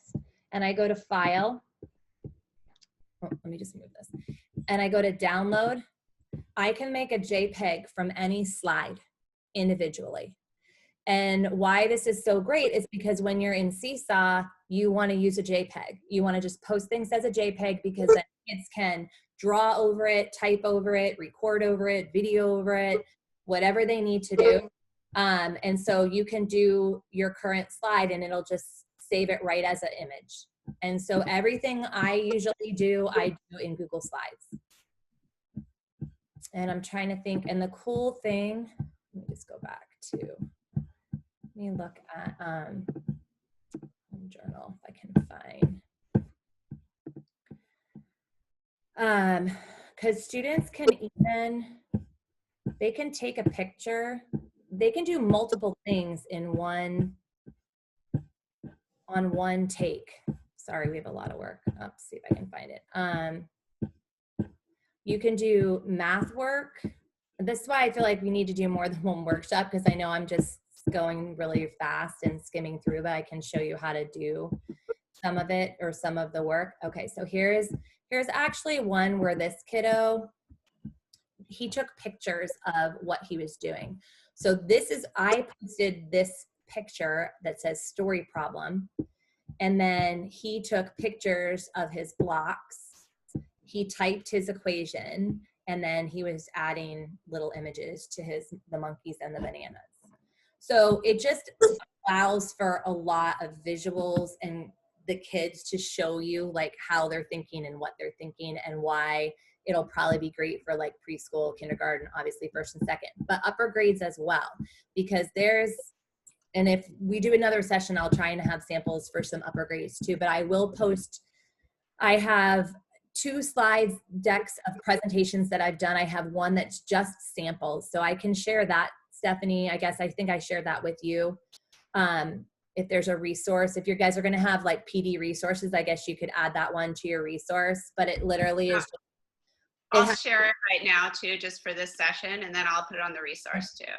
and I go to File, let me just move this, and I go to Download, I can make a JPEG from any slide individually. And why this is so great is because when you're in Seesaw, you want to use a JPEG. You want to just post things as a JPEG because then kids can draw over it, type over it, record over it, video over it, whatever they need to do. And so you can do your current slide and it'll just save it right as an image. And so everything I usually do, I do in Google Slides. And I'm trying to think, and the cool thing, let me just go back to, let me look at journal if I can find. Because students can they can take a picture, they can do multiple things on one take. Sorry, we have a lot of work. Let's see if I can find it. You can do math work. This is why I feel like we need to do more than one workshop, because I know I'm just going really fast and skimming through, but I can show you how to do some of it or some of the work. Okay, so here's actually one where this kiddo, he took pictures of what he was doing. So I posted this picture that says story problem. And then he took pictures of his blocks. He typed his equation, and then he was adding little images to the monkeys and the bananas. So it just allows for a lot of visuals and the kids to show you like how they're thinking and what they're thinking and why it'll probably be great for like preschool, kindergarten, obviously first and second, but upper grades as well, because and if we do another session, I'll try and have samples for some upper grades too, but I will post, I have 2 slides decks of presentations that I've done. I have one that's just samples. So I can share that, Stephanie. I think I shared that with you. if there's a resource, if you guys are going to have like PD resources, I guess you could add that one to your resource, but it literally is. I'll share it right now too, just for this session, and then I'll put it on the resource too.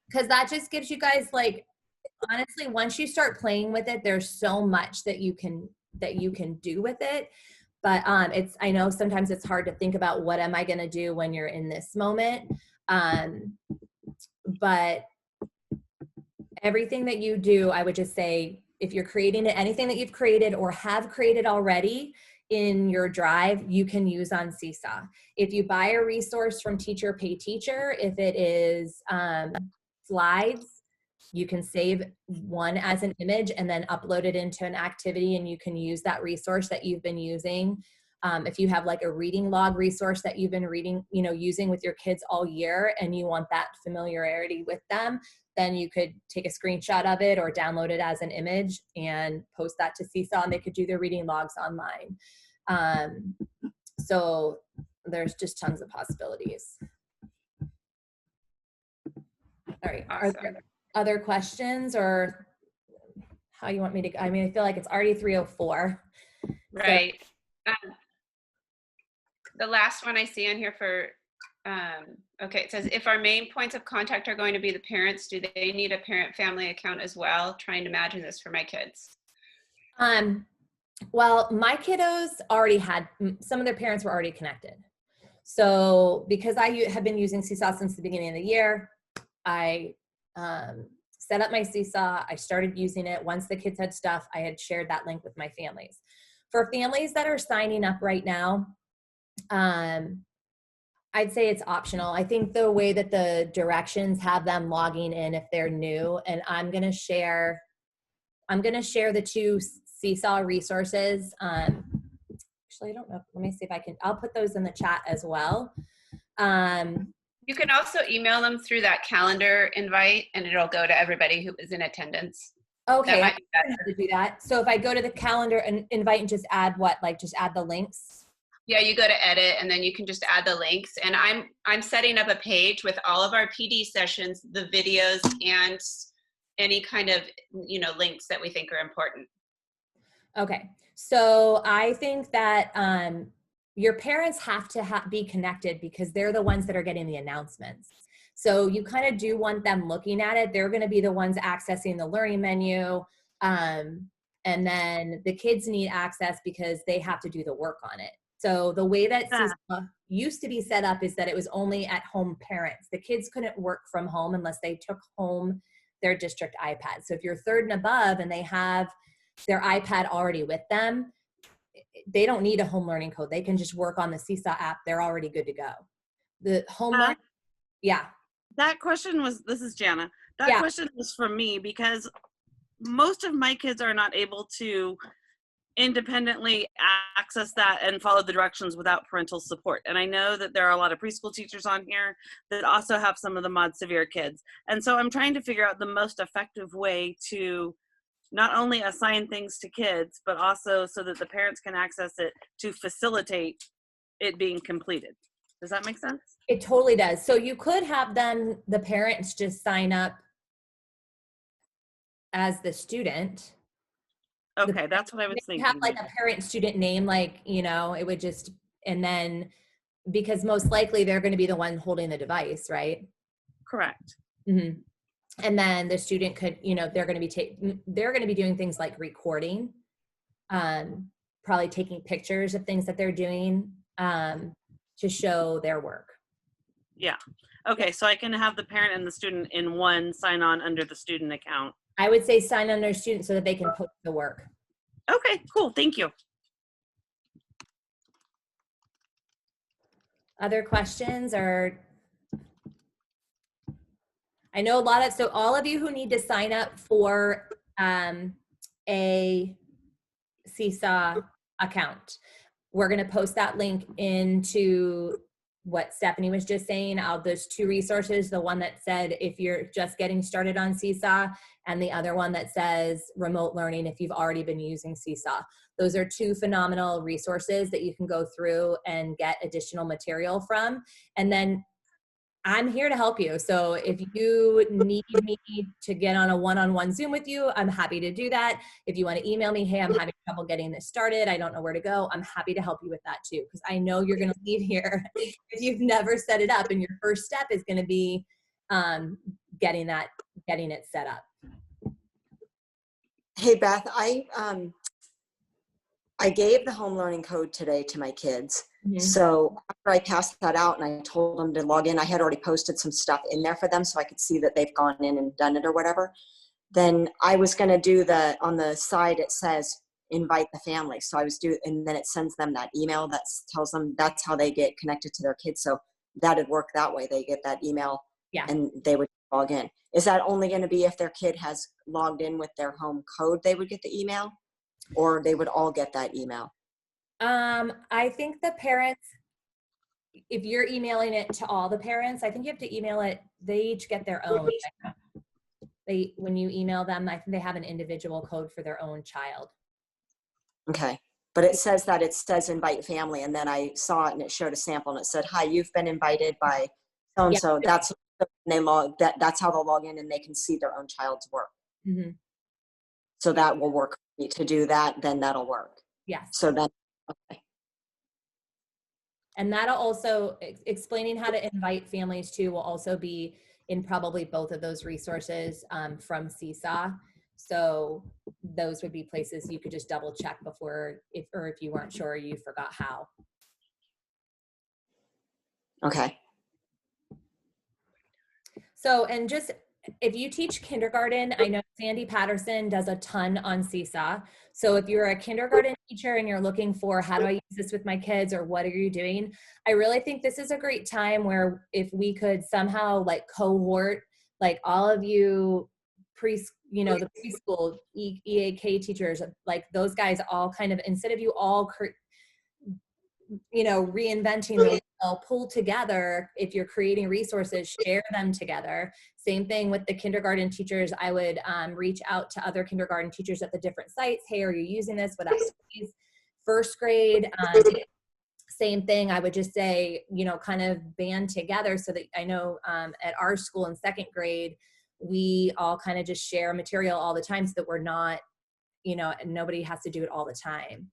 Because that just gives you guys, like, honestly, once you start playing with it, there's so much that you can do with it. But I know sometimes it's hard to think about what am I going to do when you're in this moment. But everything that you do, I would just say, if you're creating it, anything that you've created or have created already in your drive, you can use on Seesaw. If you buy a resource from Teacher Pay Teacher, if it is slides, you can save one as an image and then upload it into an activity, and you can use that resource that you've been using. If you have like a reading log resource that you've been using with your kids all year, and you want that familiarity with them, then you could take a screenshot of it or download it as an image and post that to Seesaw, and they could do their reading logs online. So there's just tons of possibilities. All right. Awesome. Are there other questions, or how you want me to? I mean, I feel like it's already 3:04. Right. So. The last one I see on here for, okay, it says, if our main points of contact are going to be the parents, do they need a parent-family account as well? Trying to imagine this for my kids. Well, my kiddos already had, some of their parents were already connected. So because I have been using Seesaw since the beginning of the year, I set up my Seesaw. I started using it. Once the kids had stuff, I had shared that link with my families. For families that are signing up right now, I'd say it's optional. I think the way that the directions have them logging in if they're new, and I'm going to share the two Seesaw resources. Actually, I don't know. Let me see if I can, I'll put those in the chat as well. You can also email them through that calendar invite, and it'll go to everybody who is in attendance. Okay, I have to do that. So if I go to the calendar and invite and just add what, like just add the links? Yeah, you go to edit, and then you can just add the links. And I'm setting up a page with all of our PD sessions, the videos, and any kind of links that we think are important. Okay, so I think that your parents have to be connected because they're the ones that are getting the announcements. So you kind of do want them looking at it. They're going to be the ones accessing the learning menu. And then the kids need access because they have to do the work on it. So the way that Seesaw used to be set up is that it was only at home parents. The kids couldn't work from home unless they took home their district iPad. So if you're 3rd and above and they have their iPad already with them, they don't need a home learning code. They can just work on the Seesaw app. They're already good to go. The home, yeah. That question was, this is Jana. That question was for me because most of my kids are not able to independently access that and follow the directions without parental support. And I know that there are a lot of preschool teachers on here that also have some of the mod severe kids. And so I'm trying to figure out the most effective way to not only assign things to kids, but also so that the parents can access it to facilitate it being completed. Does that make sense? It totally does. So you could have them, the parents, just sign up as the student. Okay, that's what I was thinking. Have like a parent student name, like, it would just, and then because most likely they're going to be the one holding the device, right? Correct. Mm-hmm. And then the student could, they're going to be doing things like recording, probably taking pictures of things that they're doing to show their work. Yeah. Okay, so I can have the parent and the student in one sign on under the student account. I would say sign under student so that they can post the work. Okay, cool. Thank you. Other questions? Or I know so all of you who need to sign up for a Seesaw account, we're going to post that link into what Stephanie was just saying. Those two resources, the one that said if you're just getting started on Seesaw, and the other one that says remote learning if you've already been using Seesaw. Those are two phenomenal resources that you can go through and get additional material from. And then I'm here to help you. So if you need me to get on a one-on-one Zoom with you, I'm happy to do that. If you want to email me, hey, I'm having trouble getting this started, I don't know where to go, I'm happy to help you with that too. Because I know you're going to leave here if you've never set it up, and your first step is going to be getting it set up. Hey, Beth, I gave the home learning code today to my kids. Mm-hmm. So after I passed that out and I told them to log in, I had already posted some stuff in there for them so I could see that they've gone in and done it or whatever. Then I was going to do on the side, it says invite the family. So I was and then it sends them that email that tells them that's how they get connected to their kids. So that'd work that way. They get that email, yeah, and they would log in. Is that only going to be if their kid has logged in with their home code, they would get the email? Or they would all get that email? I think the parents, if you're emailing it to all the parents, I think you have to email it, they each get their own. When you email them, I think they have an individual code for their own child. Okay. But it says invite family, and then I saw it and it showed a sample and it said, hi, you've been invited by so-and-so. Yeah. That's how they'll log in and they can see their own child's work. Mm-hmm. So that will work to do that, then that'll work. Yes. So then, okay. And that'll also, explaining how to invite families too, will also be in probably both of those resources from SeeSaw. So those would be places you could just double check before, if you weren't sure, you forgot how. Okay. So, and just, if you teach kindergarten, I know Sandy Patterson does a ton on SeeSaw. So if you're a kindergarten teacher and you're looking for how do I use this with my kids, or what are you doing, I really think this is a great time where if we could somehow like cohort, like all of you the preschool EAK teachers, like those guys all kind of, instead of you all reinventing the wheel, pull together. If you're creating resources, share them together. Same thing with the kindergarten teachers. I would reach out to other kindergarten teachers at the different sites. Hey, are you using this? What activities? First grade, same thing. I would just say, kind of band together so that I know at our school in second grade, we all kind of just share material all the time so that we're not, and nobody has to do it all the time.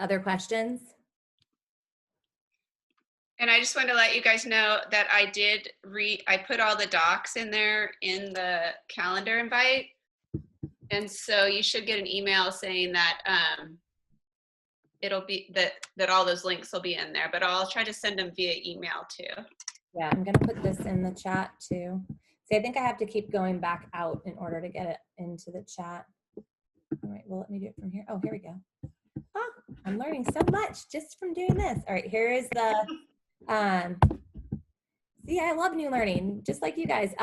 Other questions? And I just wanted to let you guys know that I put all the docs in there in the calendar invite. And so you should get an email saying that it'll be that all those links will be in there, but I'll try to send them via email too. Yeah, I'm gonna put this in the chat too. See, I think I have to keep going back out in order to get it into the chat. All right, well, let me do it from here. Oh, here we go. Oh, I'm learning so much just from doing this. All right, here is the, see, I love new learning, just like you guys.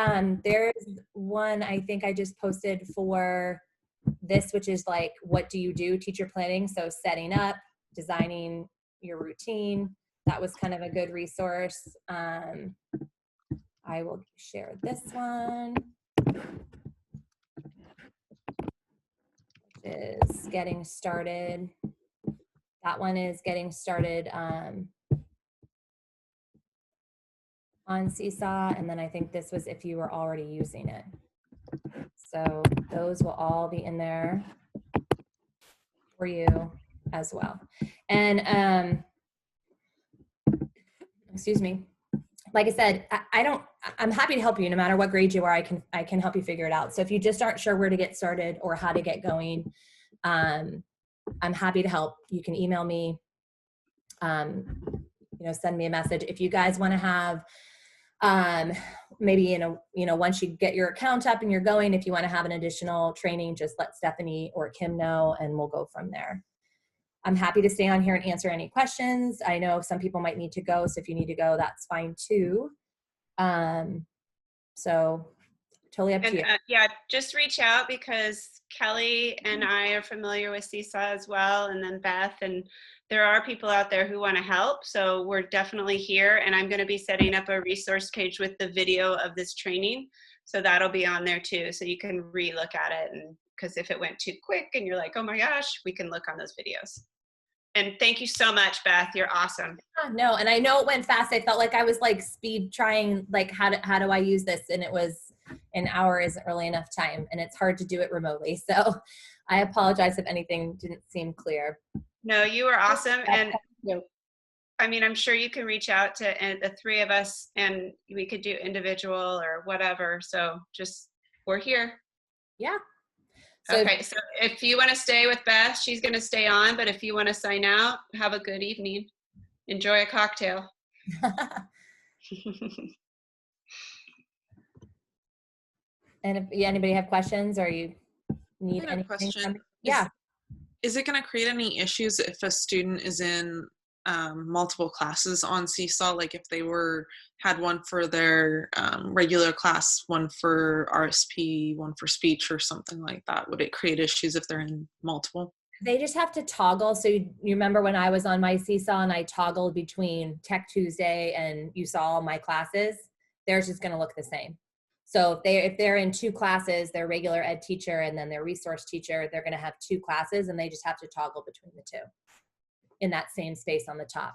There's one I think I just posted for this, which is like, what do you do? Teacher planning. So setting up, designing your routine. That was kind of a good resource. I will share this one, which is getting started. That one is getting started on SeeSaw, and then I think this was if you were already using it. So those will all be in there for you as well. And excuse me. Like I said, I'm happy to help you no matter what grade you are. I can help you figure it out. So if you just aren't sure where to get started or how to get going, I'm happy to help. You can email me, send me a message. If you guys want to have, maybe, once you get your account up and you're going, if you want to have an additional training, just let Stephanie or Kim know and we'll go from there. I'm happy to stay on here and answer any questions. I know some people might need to go, so if you need to go, that's fine too. So totally up to you. Yeah, just reach out because Kelly and I are familiar with SeeSaw as well, and then Beth, and there are people out there who want to help. So we're definitely here, and I'm going to be setting up a resource page with the video of this training. So that'll be on there too. So you can re-look at it, and because if it went too quick and you're like, oh my gosh, we can look on those videos. And thank you so much, Beth. You're awesome. No, and I know it went fast. I felt like I was like speed trying, like how do I use this? And it was an hour isn't really enough time, and it's hard to do it remotely. So I apologize if anything didn't seem clear. No, you were awesome. And I mean, I'm sure you can reach out to the three of us and we could do individual or whatever. So just, we're here. Yeah. So okay, so if you want to stay with Beth, she's going to stay on. But if you want to sign out, have a good evening. Enjoy a cocktail. And if anybody have questions or you need anything? Question. Yeah. Is it going to create any issues if a student is in multiple classes on Seesaw? Like if they had one for their regular class, one for RSP, one for speech or something like that, would it create issues if they're in multiple? They just have to toggle. So you remember when I was on my Seesaw and I toggled between Tech Tuesday and you saw all my classes, theirs is going to look the same. So if they're in two classes, their regular ed teacher and then their resource teacher, they're going to have two classes and they just have to toggle between the two in that same space on the top.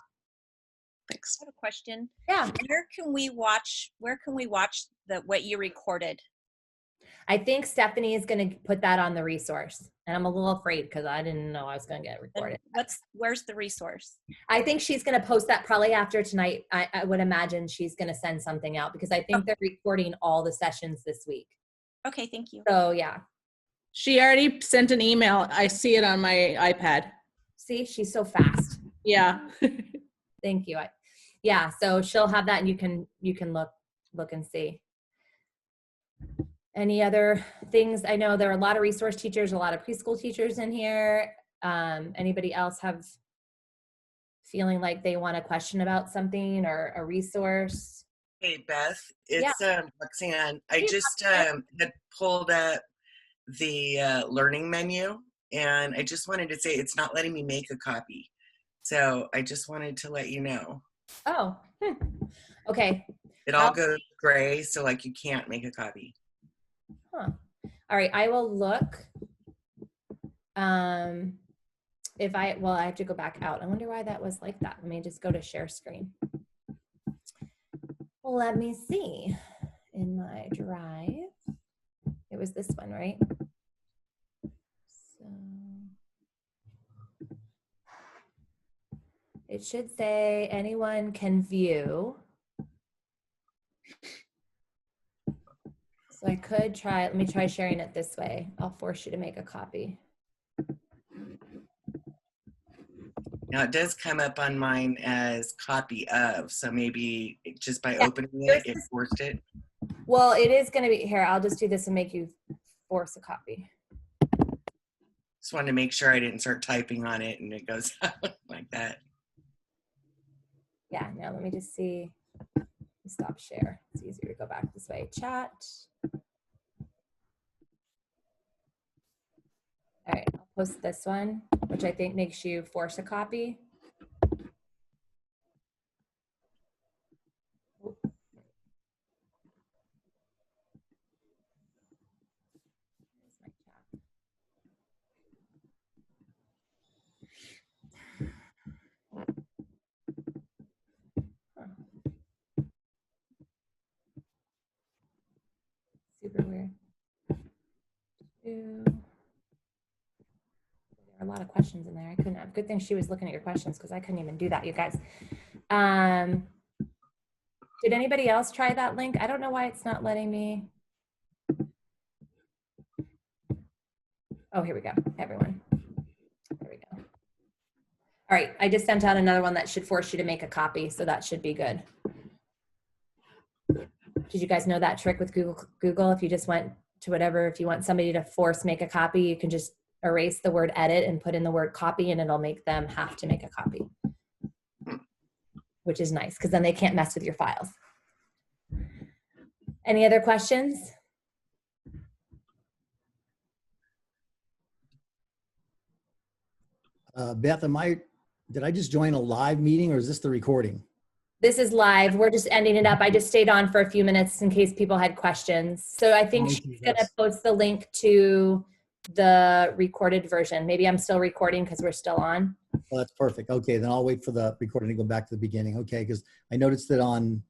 Thanks. I have a question. Yeah. Where can we watch what you recorded? I think Stephanie is going to put that on the resource. And I'm a little afraid because I didn't know I was going to get recorded. Where's the resource? I think she's going to post that probably after tonight. I would imagine she's going to send something out because I think they're recording all the sessions this week. Okay, thank you. So yeah. She already sent an email. I see it on my iPad. See, she's so fast. Yeah. Thank you. Yeah, so she'll have that and you can look and see. Any other things? I know there are a lot of resource teachers, a lot of preschool teachers in here. Anybody else have feeling like they want a question about something or a resource? Hey, Beth, it's Roxanne. I just had pulled up the learning menu, and I just wanted to say it's not letting me make a copy. So I just wanted to let you know. Oh, okay. It all goes gray, so like you can't make a copy. Huh. All right, I will look. I have to go back out. I wonder why that was like that. Let me just go to share screen. Let me see in my drive. It was this one, right? So it should say anyone can view. So I could try, let me try sharing it this way. I'll force you to make a copy. Now it does come up on mine as copy of, so maybe just by opening it forced it. Well, it is going to be, here, I'll just do this and make you force a copy. Just wanted to make sure I didn't start typing on it and it goes out like that. Yeah, now let me just see. Stop share. It's easier to go back this way. Chat. All right, I'll post this one, which I think makes you force a copy. Super weird. There are a lot of questions in there. I couldn't have. Good thing she was looking at your questions because I couldn't even do that, you guys. Did anybody else try that link? I don't know why it's not letting me. Oh, here we go, everyone. There we go. All right, I just sent out another one that should force you to make a copy, so that should be good. Did you guys know that trick with Google? If you just went to whatever, if you want somebody to force make a copy, you can just erase the word edit and put in the word copy and it'll make them have to make a copy, which is nice because then they can't mess with your files. Any other questions? Beth, did I just join a live meeting or is this the recording? This is live. We're just ending it up. I just stayed on for a few minutes in case people had questions. So I think she's going to post the link to the recorded version. Maybe I'm still recording because we're still on. Well, that's perfect. Okay, then I'll wait for the recording to go back to the beginning. Okay, because I noticed that on